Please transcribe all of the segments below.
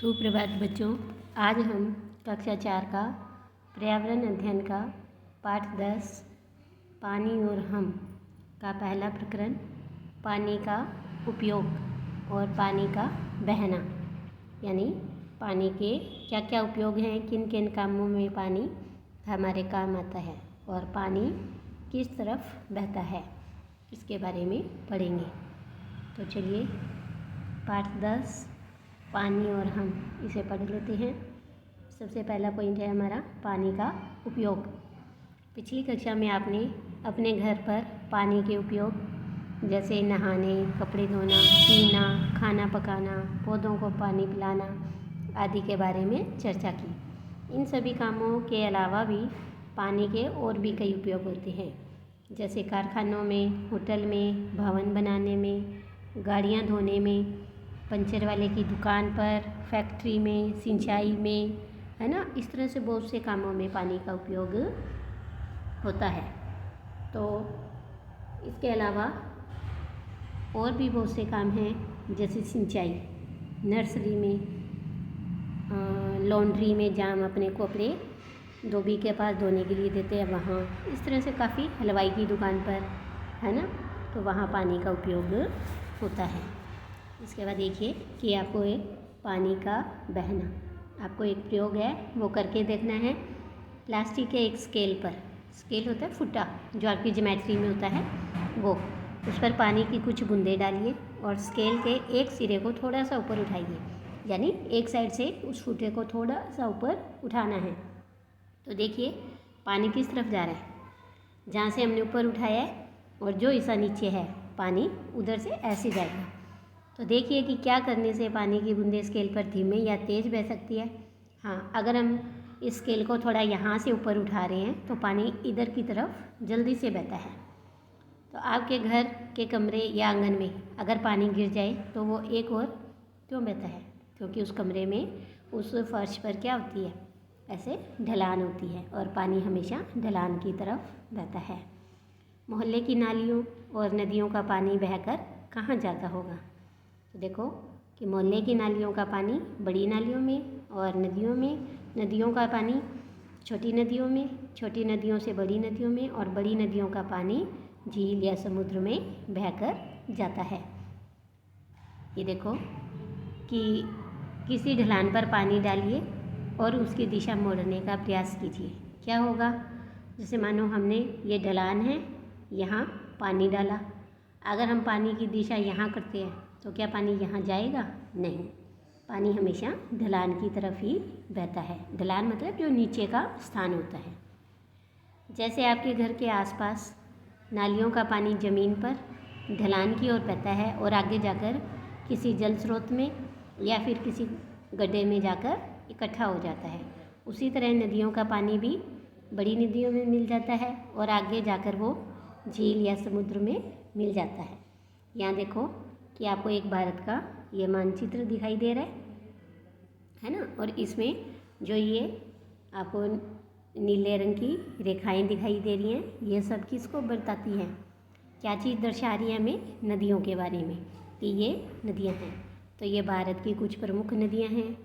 सुप्रभात बच्चों। आज हम कक्षा 4 का पर्यावरण अध्ययन का पाठ 10 पानी और हम का पहला प्रकरण पानी का उपयोग और पानी का बहना, यानी पानी के क्या क्या उपयोग हैं, किन किन कामों में पानी हमारे काम आता है और पानी किस तरफ बहता है, इसके बारे में पढ़ेंगे। तो चलिए पाठ 10 पानी और हम इसे पढ़ लेते हैं। सबसे पहला पॉइंट है हमारा पानी का उपयोग। पिछली कक्षा में आपने अपने घर पर पानी के उपयोग जैसे नहाने, कपड़े धोना, पीना, खाना पकाना, पौधों को पानी पिलाना आदि के बारे में चर्चा की। इन सभी कामों के अलावा भी पानी के और भी कई उपयोग होते हैं, जैसे कारखानों में, होटल में, भवन बनाने में, गाड़ियाँ धोने में, पंचर वाले की दुकान पर, फैक्ट्री में, सिंचाई में, है ना। इस तरह से बहुत से कामों में पानी का उपयोग होता है। तो इसके अलावा और भी बहुत से काम हैं, जैसे सिंचाई, नर्सरी में, लॉन्ड्री में, जहाँ हम अपने कपड़े धोबी के पास धोने के लिए देते हैं वहाँ, इस तरह से काफ़ी, हलवाई की दुकान पर, है ना, तो वहाँ पानी का उपयोग होता है। इसके बाद देखिए कि आपको एक पानी का बहना, आपको एक प्रयोग है वो करके देखना है। प्लास्टिक के एक स्केल पर, स्केल होता है फुट्टा जो आपकी ज्योमेट्री में होता है, वो उस पर पानी की कुछ बूंदें डालिए और स्केल के एक सिरे को थोड़ा सा ऊपर उठाइए, यानी एक साइड से उस फुट्टे को थोड़ा सा ऊपर उठाना है। तो देखिए पानी किस तरफ जा रहा है, जहाँ से हमने ऊपर उठाया है और जो हिस्सा नीचे है पानी उधर से ऐसे जाएगा। तो देखिए कि क्या करने से पानी की बूंदें स्केल पर धीमे या तेज़ बह सकती है। हाँ, अगर हम इस स्केल को थोड़ा यहाँ से ऊपर उठा रहे हैं तो पानी इधर की तरफ जल्दी से बहता है। तो आपके घर के कमरे या आंगन में अगर पानी गिर जाए तो वो एक और क्यों बहता है, क्योंकि उस कमरे में, उस फर्श पर क्या होती है, ऐसे ढलान होती है और पानी हमेशा ढलान की तरफ बहता है। मोहल्ले की नालियों और नदियों का पानी बहकर कहाँ जाता होगा। तो देखो कि मोहल्ले की नालियों का पानी बड़ी नालियों में और नदियों में, नदियों का पानी छोटी नदियों में, छोटी नदियों से बड़ी नदियों में और बड़ी नदियों का पानी झील या समुद्र में बहकर जाता है। ये देखो कि किसी ढलान पर पानी डालिए और उसकी दिशा मोड़ने का प्रयास कीजिए। क्या होगा, जैसे मानो हमने ये ढलान है, यहाँ पानी डाला, अगर हम पानी की दिशा यहाँ करते हैं तो क्या पानी यहाँ जाएगा? नहीं, पानी हमेशा ढलान की तरफ ही बहता है। ढलान मतलब जो नीचे का स्थान होता है। जैसे आपके घर के आसपास नालियों का पानी ज़मीन पर ढलान की ओर बहता है और आगे जाकर किसी जल स्रोत में या फिर किसी गड्ढे में जाकर इकट्ठा हो जाता है, उसी तरह नदियों का पानी भी बड़ी नदियों में मिल जाता है और आगे जाकर वो झील या समुद्र में मिल जाता है। यहाँ देखो कि आपको एक भारत का ये मानचित्र दिखाई दे रहा है ना, और इसमें जो ये आपको नीले रंग की रेखाएं दिखाई दे रही हैं, ये सब किसको बताती हैं, क्या चीज़ दर्शा रही है हमें? नदियों के बारे में कि ये नदियाँ हैं। तो ये भारत की कुछ प्रमुख नदियाँ हैं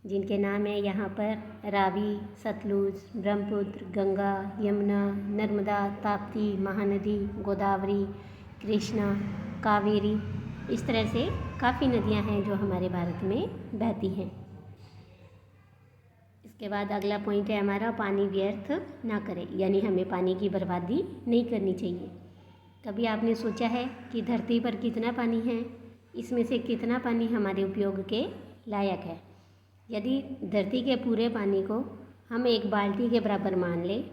जिनके नाम है यहाँ पर रावी, सतलुज, ब्रह्मपुत्र, गंगा, यमुना, नर्मदा, ताप्ती, महानदी, गोदावरी, कृष्णा, कावेरी। इस तरह से काफ़ी नदियाँ हैं जो हमारे भारत में बहती हैं। इसके बाद अगला पॉइंट है हमारा पानी व्यर्थ ना करें, यानी हमें पानी की बर्बादी नहीं करनी चाहिए। कभी आपने सोचा है कि धरती पर कितना पानी है, इसमें से कितना पानी हमारे उपयोग के लायक है? यदि धरती के पूरे पानी को हम एक बाल्टी के बराबर मान लें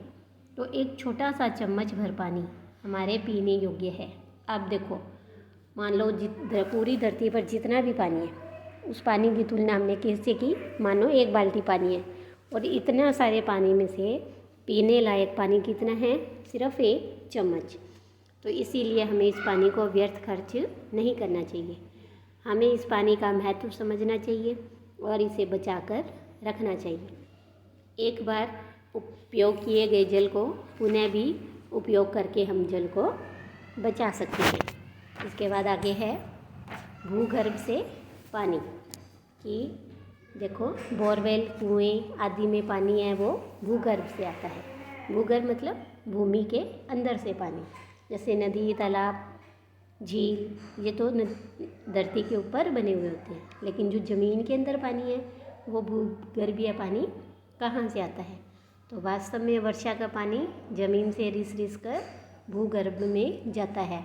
तो एक छोटा सा चम्मच भर पानी हमारे पीने योग्य है। अब देखो, मान लो पूरी धरती पर जितना भी पानी है उस पानी की तुलना हमने किससे की? मानो एक बाल्टी पानी है और इतना सारे पानी में से पीने लायक पानी कितना है? सिर्फ एक चम्मच। तो इसीलिए हमें इस पानी को व्यर्थ खर्च नहीं करना चाहिए। हमें इस पानी का महत्व समझना चाहिए और इसे बचाकर रखना चाहिए। एक बार उपयोग किए गए जल को पुनः भी उपयोग करके हम जल को बचा सकते हैं। इसके बाद आगे है भूगर्भ से पानी, कि देखो, बोरवेल, कुएं आदि में पानी है वो भूगर्भ से आता है। भूगर्भ मतलब भूमि के अंदर से पानी, जैसे नदी, तालाब, झील, ये तो धरती के ऊपर बने हुए होते हैं। लेकिन जो ज़मीन के अंदर पानी है वो भूगर्भीय पानी कहाँ से आता है? तो वास्तव में वर्षा का पानी ज़मीन से रिस रिस कर भूगर्भ में जाता है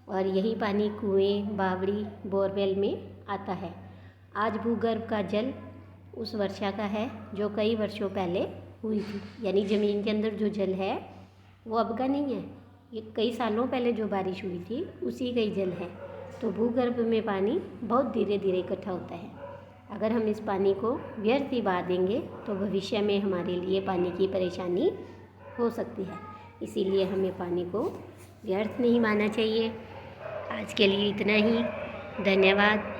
और यही पानी कुएं, बावड़ी, बोरवेल में आता है। आज भूगर्भ का जल उस वर्षा का है जो कई वर्षों पहले हुई थी, यानी ज़मीन के अंदर जो जल है वो अब का नहीं है, ये कई सालों पहले जो बारिश हुई थी उसी का ही जल है। तो भूगर्भ में पानी बहुत धीरे धीरे इकट्ठा होता है। अगर हम इस पानी को व्यर्थ ही बहा देंगे तो भविष्य में हमारे लिए पानी की परेशानी हो सकती है। इसीलिए हमें पानी को व्यर्थ नहीं मानना चाहिए। आज के लिए इतना ही। धन्यवाद।